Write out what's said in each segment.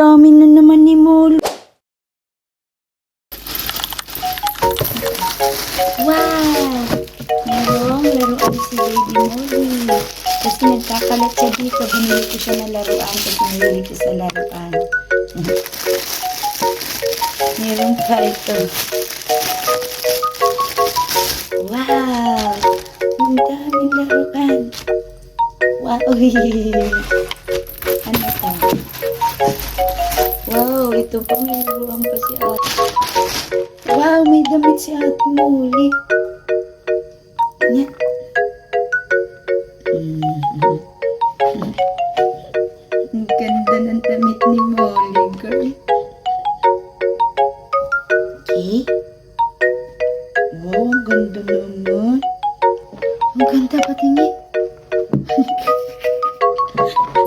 dami na naman ni Molly. Wow! Merong laruan si Baby Molly. Kasi nagkakalat siya dito. Binili ko siya ng laruan kasi mahilig ko sa laruan. Meron pa ito. Wow! Ang daming laruan. Wow! Ano to? Wow! Ito pa may laruan pa si Ate. Wow! May damit si Ate Molly. Yan. Ang ganda ng damit ni Molly, girl. Okay. Wow, ang ganda naman. Ang ganda patingin.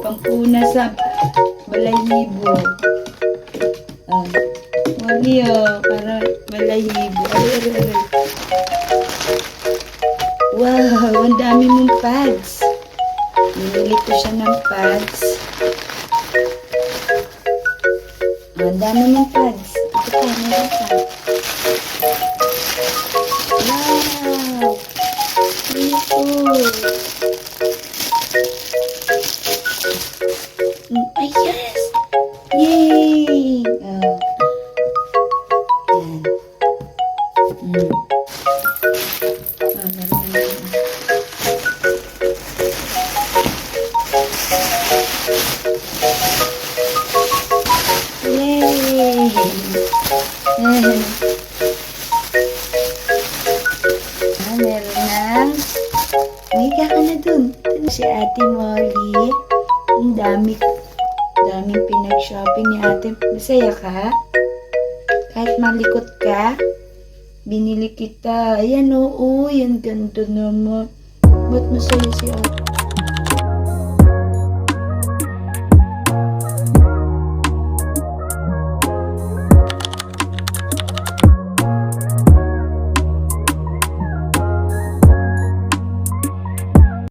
Pangpuna sa balahibo. Molly, para balahibo. Aray. Wow, ang dami mong pads. Binili ko siya ng pads. Ang dami mong pads. Ito pa, meron pa. Wow! Beautiful! Ay, yes! Yay! Yan. Yay! Meron na. May ka na dun. Ito si Ate Molly. Ang daming pinag-shopping ni Ate. Masaya ka? Kahit malikot ka? Binili kita. Ayan, oo. Yan, ganda naman. Ba't masaya si Ate?